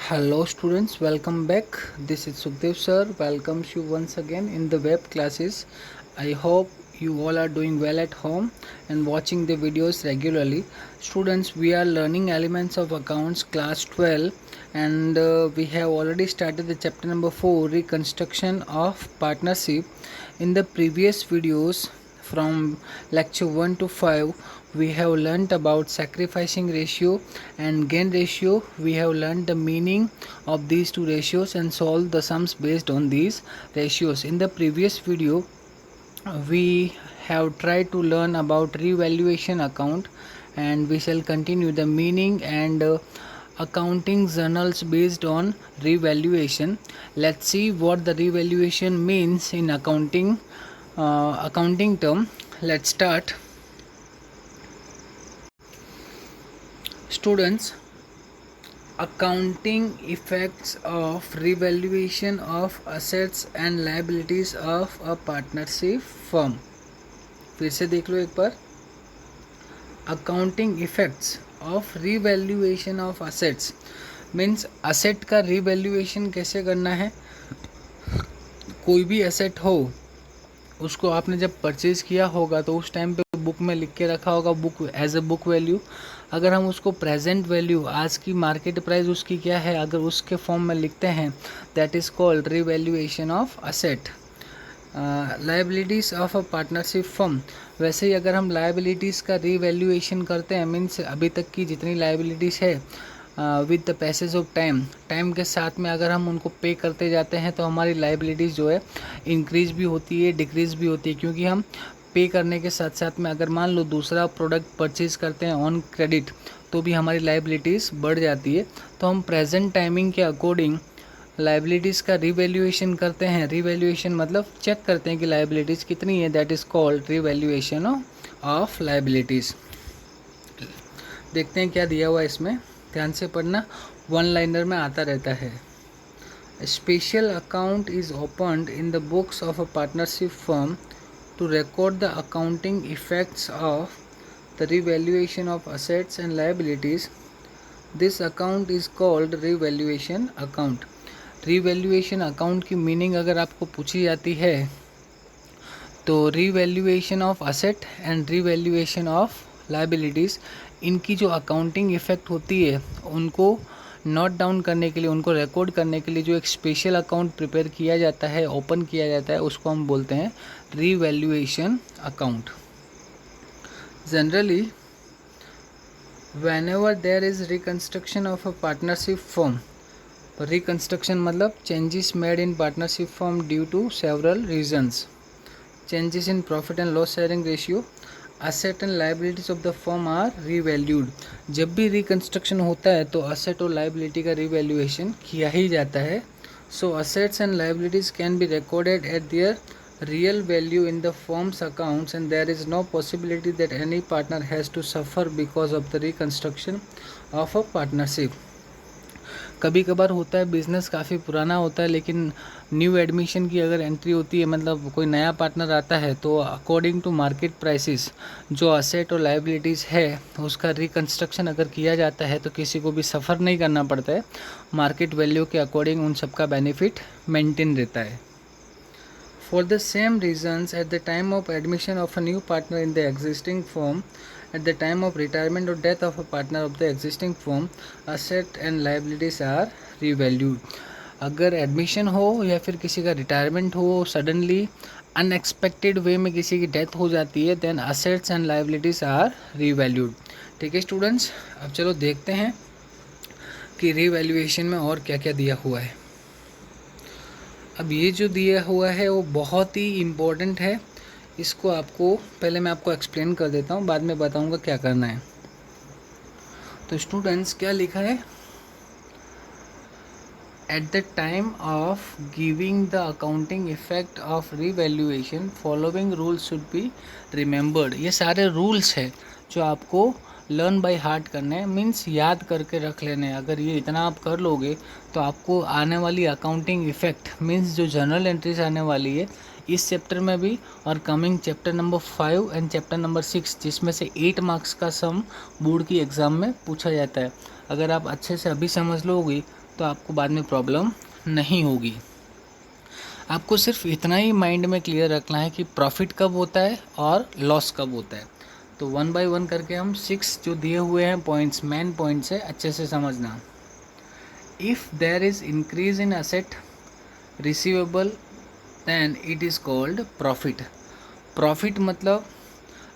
Hello students, welcome back. This is Sukhdev sir. Welcomes you once again in the web classes. I hope you all are doing well at home and watching the videos regularly. Students, we are learning elements of accounts class 12 and we have already started the chapter number 4, reconstruction of partnership. In the previous videos from lecture 1 to 5, we have learnt about sacrificing ratio and gain ratio. We have learnt the meaning of these two ratios and solved the sums based on these ratios. In the previous video, we have tried to learn about revaluation account, and we shall continue the meaning and accounting journals based on revaluation. Let's see what the revaluation means in accounting term. Let's start. Students, accounting effects of revaluation of assets and liabilities of a partnership firm. फिर से देख लो एक बार. Accounting effects of revaluation of assets means asset का revaluation कैसे करना है. कोई भी असेट हो उसको आपने जब परचेज किया होगा तो उस टाइम पे बुक में लिख के रखा होगा book as a book value. अगर हम उसको प्रेजेंट वैल्यू आज की मार्केट प्राइस उसकी क्या है अगर उसके फॉर्म में लिखते हैं that is called revaluation of asset. Liabilities of a partnership firm, वैसे ही अगर हम लायबिलिटीज़ का रिवैल्यूएशन करते हैं मीन्स अभी तक की जितनी लायबिलिटीज़ है with the passage of time के साथ में अगर हम उनको पे करते जाते हैं तो हमारी लायबिलिटीज़ जो है इंक्रीज भी होती है डिक्रीज़ भी होती है, क्योंकि हम पे करने के साथ साथ में अगर मान लो दूसरा प्रोडक्ट परचेज़ करते हैं ऑन क्रेडिट तो भी हमारी लायबिलिटीज़ बढ़ जाती है. तो हम प्रेजेंट टाइमिंग के अकॉर्डिंग लायबिलिटीज़ का रिवैल्यूएशन करते हैं. रिवैल्यूएशन मतलब चेक करते हैं कि लायबिलिटीज़ कितनी है, that is called revaluation of liabilities. देखते हैं क्या दिया हुआ है इसमें, ध्यान से पढ़ना, वन लाइनर में आता रहता है. Special account is opened in the books of a partnership firm to record the accounting effects of the revaluation of assets and liabilities. This account is called revaluation account. revaluation account की meaning अगर आपको पूछी जाती है तो revaluation of asset and revaluation of liabilities, इनकी जो accounting effect होती है उनको नोट डाउन करने के लिए, उनको रिकॉर्ड करने के लिए जो एक स्पेशल अकाउंट प्रिपेयर किया जाता है, ओपन किया जाता है, उसको हम बोलते हैं revaluation account. Generally whenever there is reconstruction of a partnership firm, reconstruction मतलब changes made in partnership firm due to several reasons, changes in profit and loss sharing ratio, asset and liabilities of the firm are revalued. जब भी reconstruction होता है तो asset और liability का revaluation किया ही जाता है. So assets and liabilities can be recorded at their real value in the firm's accounts and there is no possibility that any partner has to suffer because of the reconstruction of a partnership. कभी कभार होता है business काफ़ी पुराना होता है लेकिन new admission की अगर एंट्री होती है, मतलब कोई नया पार्टनर आता है, तो अकॉर्डिंग टू मार्केट प्राइसेस जो असेट और लायबिलिटीज़ है उसका रिकंस्ट्रक्शन अगर किया जाता है तो किसी को भी सफ़र नहीं करना पड़ता है. मार्केट वैल्यू के अकॉर्डिंग उन सबका बेनिफिट मेंटेन रहता है. For the same reasons, at the time of admission of a new partner in the existing firm, at the time of retirement or death of a partner of the existing firm, asset and liabilities are revalued. अगर admission हो या फिर किसी का retirement हो, suddenly unexpected वे में किसी की डेथ हो जाती है, then assets and liabilities are revalued. ठीक है स्टूडेंट्स, अब चलो देखते हैं कि रीवैल्यूएशन में और क्या क्या दिया हुआ है. अब ये जो दिया हुआ है वो बहुत ही इम्पोर्टेंट है. इसको आपको पहले मैं आपको एक्सप्लेन कर देता हूँ, बाद में बताऊँगा क्या करना है. तो स्टूडेंट्स क्या लिखा है, at the time of giving the accounting effect of revaluation following rules should be remembered. ये सारे रूल्स है जो आपको लर्न बाय हार्ट करने हैं, मीन्स याद करके रख लेने. अगर ये इतना आप कर लोगे तो आपको आने वाली अकाउंटिंग इफेक्ट मीन्स जो जर्नल एंट्रीज आने वाली है इस चैप्टर में भी और coming chapter number 5 and chapter number 6, जिसमें से 8 मार्क्स का सम बोर्ड की एग्ज़ाम में पूछा जाता है. अगर आप अच्छे से अभी समझ लोगे तो आपको बाद में प्रॉब्लम नहीं होगी। आपको सिर्फ इतना ही माइंड में क्लियर रखना है कि प्रॉफिट कब होता है और लॉस कब होता है। तो 1 बाय 1 करके हम 6 जो दिए हुए हैं पॉइंट्स, मेन पॉइंट्स है, अच्छे से समझना। If there is increase in asset receivable then it is called profit. Profit मतलब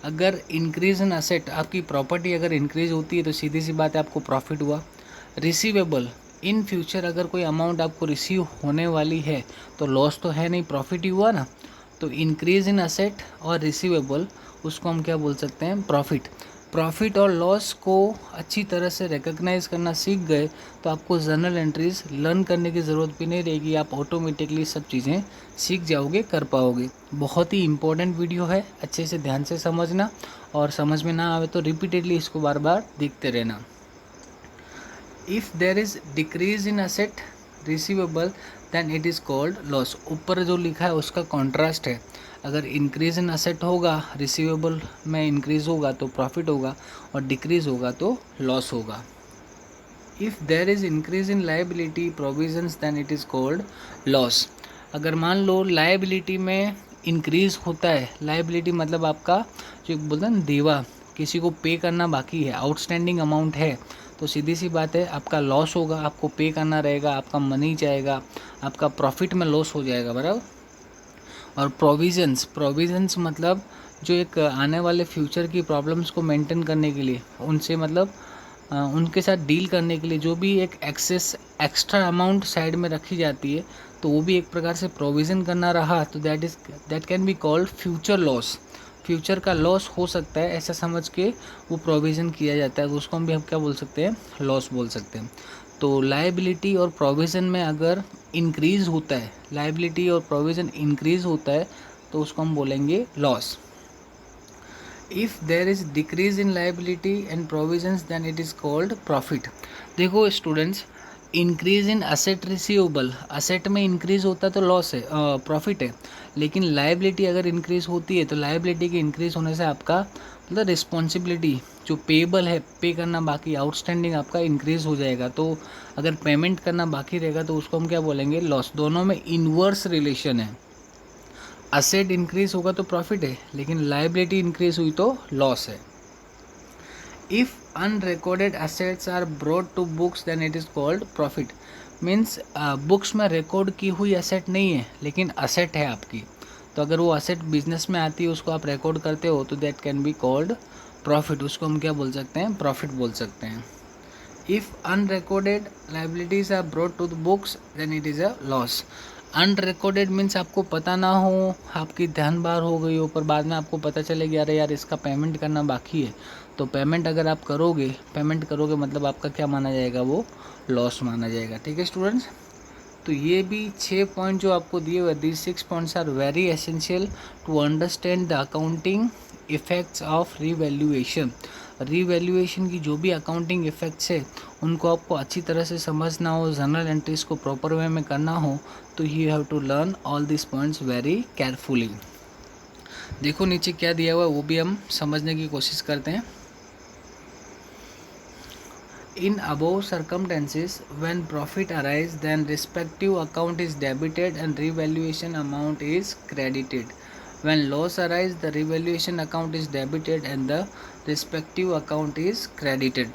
अगर इंक्रीज इन असेट, आपकी प्रॉपर्टी अगर इंक्रीज होती है तो सीधी सी बात है आपको प्रॉफिट हुआ। रिसीवेबल, इन फ्यूचर अगर कोई अमाउंट आपको रिसीव होने वाली है तो लॉस तो है नहीं, प्रॉफिट ही हुआ ना। तो इंक्रीज इन असेट और रिसीवेबल, उसको हम क्या बोल सकते हैं, प्रॉफिट। प्रॉफिट और लॉस को अच्छी तरह से रिकग्नाइज करना सीख गए तो आपको जर्नल एंट्रीज लर्न करने की ज़रूरत भी नहीं रहेगी, आप ऑटोमेटिकली सब चीज़ें सीख जाओगे, कर पाओगे। बहुत ही इंपॉर्टेंट वीडियो है, अच्छे से ध्यान से समझना, और समझ में ना आवे तो रिपीटेडली इसको बार बार देखते रहना। If there is decrease in asset receivable then it is called loss. ऊपर जो लिखा है उसका कॉन्ट्रास्ट है, अगर इंक्रीज इन असेट होगा, रिसीवेबल में इंक्रीज होगा तो प्रॉफिट होगा, और डिक्रीज होगा तो लॉस होगा। If there is increase in liability provisions then it is called loss. अगर मान लो लाइबिलिटी में इंक्रीज होता है, लाइबिलिटी मतलब आपका जो बोलते हैं ना देवा, किसी को पे करना बाकी है, आउटस्टैंडिंग अमाउंट है, तो सीधी सी बात है आपका लॉस होगा, आपको पे करना रहेगा, आपका मनी जाएगा, आपका प्रॉफिट में लॉस हो जाएगा, बराबर। और प्रोविजंस, प्रोविजंस मतलब जो एक आने वाले फ्यूचर की प्रॉब्लम्स को मेंटेन करने के लिए, उनसे मतलब उनके साथ डील करने के लिए जो भी एक एक्स्ट्रा अमाउंट साइड में रखी जाती है, तो वो भी एक प्रकार से प्रोविज़न करना रहा, तो that can be called future loss. Future का लॉस हो सकता है ऐसा समझ के वो प्रोविज़न किया जाता है, तो उसको हम क्या बोल सकते हैं, लॉस बोल सकते हैं। तो लायबिलिटी और प्रोविज़न में अगर इंक्रीज़ होता है, लायबिलिटी और प्रोविज़न इंक्रीज़ होता है तो उसको हम बोलेंगे loss. If there is decrease in liability and provisions then it is called profit. देखो students, increase in asset receivable, asset में इंक्रीज होता है तो लॉस है, प्रॉफिट है। लेकिन लाइबिलिटी अगर इंक्रीज होती है तो लाइबिलिटी के इंक्रीज होने से आपका मतलब रिस्पॉन्सिबिलिटी जो पेबल है, पे करना बाकी, आउटस्टैंडिंग आपका इंक्रीज हो जाएगा। तो अगर पेमेंट करना बाकी रहेगा तो उसको हम क्या बोलेंगे, लॉस। दोनों में इन्वर्स रिलेशन है, असेट इंक्रीज होगा तो प्रॉफिट है, लेकिन लाइबिलिटी इंक्रीज हुई तो लॉस है। If unrecorded assets are brought to books then it is called profit. Means books में रिकॉर्ड की हुई असेट नहीं है लेकिन असेट है आपकी, तो अगर वो असेट बिजनेस में आती है, उसको आप रिकॉर्ड करते हो, तो that can be called profit. उसको हम क्या बोल सकते हैं, प्रॉफिट बोल सकते हैं। If unrecorded liabilities are brought to the books then it is a loss. Unrecorded means आपको पता ना हो, आपकी ध्यान बाहर हो गई हो, पर बाद में आपको पता चलेगा अरे यार इसका पेमेंट करना बाकी है, तो पेमेंट अगर आप करोगे मतलब आपका क्या माना जाएगा, वो लॉस माना जाएगा। ठीक है स्टूडेंट्स, तो ये भी 6 पॉइंट जो आपको दिए हुए, these 6 points are very essential to understand the accounting effects of revaluation. Revaluation की जो भी अकाउंटिंग इफ़ेक्ट्स है उनको आपको अच्छी तरह से समझना हो, जर्नल एंट्रीज को प्रॉपर वे में करना हो, तो you have to learn all this points very carefully. देखो नीचे क्या दिया हुआ है वो भी हम समझने की कोशिश करते हैं। In above circumstances, when profit arise, then respective account is debited and revaluation amount is credited. When loss arise, the revaluation account is debited and the respective account is credited.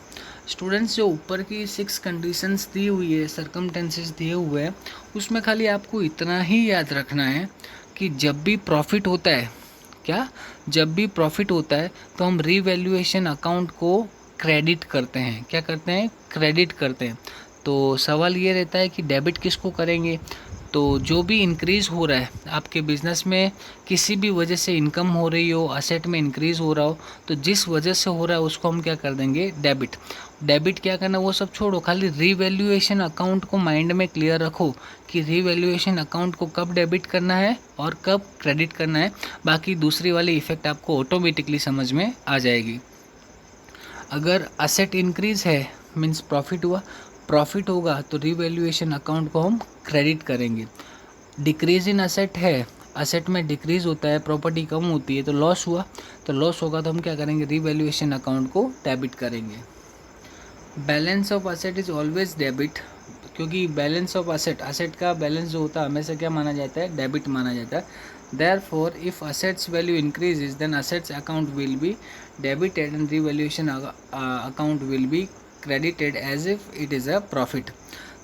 Students, जो ऊपर की 6 conditions दी हुई है, circumstances दिए हुए हैं, उसमें खाली आपको इतना ही याद रखना है कि जब भी प्रॉफिट होता है, क्या, जब भी प्रॉफिट होता है तो हम रीवैल्यूएशन अकाउंट को क्रेडिट करते हैं। क्या करते हैं, क्रेडिट करते हैं। तो सवाल ये रहता है कि डेबिट किसको करेंगे, तो जो भी इंक्रीज़ हो रहा है आपके बिज़नेस में, किसी भी वजह से इनकम हो रही हो, असेट में इंक्रीज़ हो रहा हो, तो जिस वजह से हो रहा है उसको हम क्या कर देंगे, डेबिट। डेबिट क्या करना वो सब छोड़ो, खाली रीवैल्यूएशन अकाउंट को माइंड में क्लियर रखो कि रीवैल्यूएशन अकाउंट को कब डेबिट करना है और कब क्रेडिट करना है। बाकी दूसरी वाली इफ़ेक्ट आपको ऑटोमेटिकली समझ में आ जाएगी। अगर असेट इंक्रीज है मीन्स प्रॉफिट हुआ, प्रॉफिट होगा तो रीवैल्यूएशन अकाउंट को हम क्रेडिट करेंगे। डिक्रीज इन असेट है, असेट में डिक्रीज होता है, प्रॉपर्टी कम होती है, तो लॉस हुआ, तो लॉस होगा तो हम क्या करेंगे, रीवैल्यूएशन अकाउंट को डेबिट करेंगे। Balance of asset is always debit, क्योंकि बैलेंस ऑफ असेट का बैलेंस जो होता है हमेशा क्या माना जाता है, डेबिट माना जाता है। Therefore, if assets value increases, then assets account will be debited and revaluation account will be credited as if it is a profit.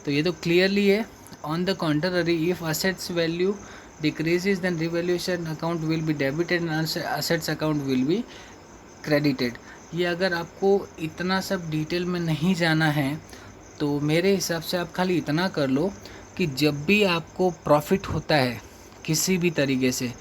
तो ये तो क्लियरली है। On the contrary, if assets value decreases, then revaluation account will be debited and assets account will be credited. ये अगर आपको इतना सब detail में नहीं जाना है तो मेरे हिसाब से आप खाली इतना कर लो कि जब भी आपको प्रॉफिट होता है किसी भी तरीके से,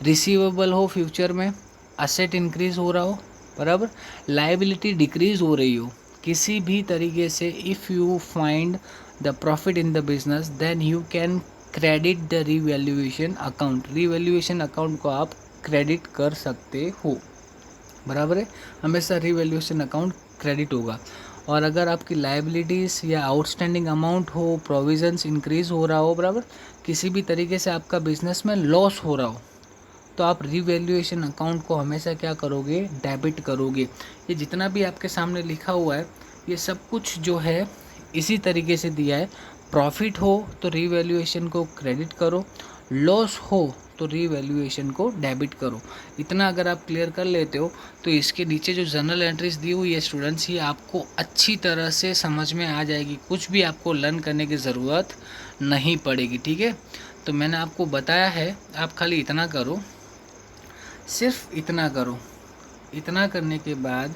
रिसीवेबल हो फ्यूचर में, असेट इंक्रीज हो रहा हो, बराबर, लाइबिलिटी डिक्रीज हो रही हो, किसी भी तरीके से, if you find the profit in the business, then you can credit the revaluation account. Revaluation account को आप क्रेडिट कर सकते हो, बराबर है, हमेशा रिवैल्यूएशन अकाउंट क्रेडिट होगा। और अगर आपकी लाइबिलिटीज़ या आउटस्टैंडिंग अमाउंट हो, प्रोविजंस इंक्रीज हो रहा हो, बराबर, किसी भी तरीके से आपका बिजनेस में लॉस हो रहा हो, तो आप रिवैल्यूएशन अकाउंट को हमेशा क्या करोगे, डेबिट करोगे। ये जितना भी आपके सामने लिखा हुआ है ये सब कुछ जो है इसी तरीके से दिया है। प्रॉफिट हो तो रिवैल्यूएशन को क्रेडिट करो, लॉस हो तो रिवैल्यूएशन को डेबिट करो। इतना अगर आप क्लियर कर लेते हो तो इसके नीचे जो जर्नल एंट्रीज दी हुई है स्टूडेंट्स, ये आपको अच्छी तरह से समझ में आ जाएगी, कुछ भी आपको लर्न करने की ज़रूरत नहीं पड़ेगी, ठीक है। तो मैंने आपको बताया है, आप खाली इतना करो, सिर्फ इतना करो। इतना करने के बाद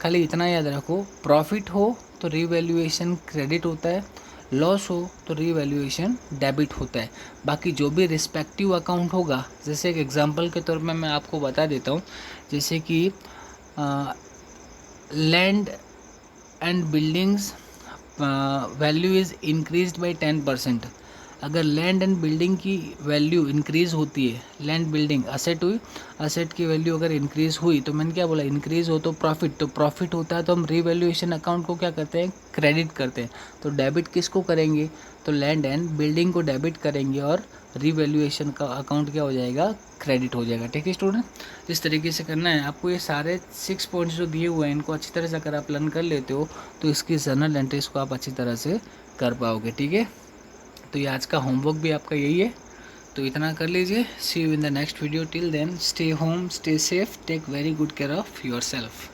खाली इतना याद रखो, प्रॉफिट हो तो रिवैल्यूएशन क्रेडिट होता है, लॉस हो तो रिवैल्यूएशन डेबिट होता है। बाकी जो भी रिस्पेक्टिव अकाउंट होगा, जैसे एक एग्जांपल के तौर में मैं आपको बता देता हूँ, जैसे कि land and buildings value is increased by 10%। अगर लैंड एंड बिल्डिंग की वैल्यू इंक्रीज़ होती है, लैंड बिल्डिंग असेट हुई, असेट की वैल्यू अगर इंक्रीज़ हुई, तो मैंने क्या बोला, इंक्रीज़ हो तो प्रॉफिट होता है, तो हम रिवैल्यूएशन अकाउंट को क्या करते हैं, क्रेडिट करते हैं। तो डेबिट किसको करेंगे, तो लैंड एंड बिल्डिंग को डेबिट करेंगे और रिवैल्यूएशन का अकाउंट क्या हो जाएगा, क्रेडिट हो जाएगा, ठीक है स्टूडेंट। इस तरीके से करना है आपको। ये सारे 6 पॉइंट्स जो दिए हुए हैं इनको अच्छी तरह से अगर आप लर्न कर लेते हो तो इसकी जर्नल एंट्रीज को आप अच्छी तरह से कर पाओगे, ठीक है। तो ये आज का होमवर्क भी आपका यही है, तो इतना कर लीजिए। See you in the next video, till then stay home, stay safe, take very good care of your self.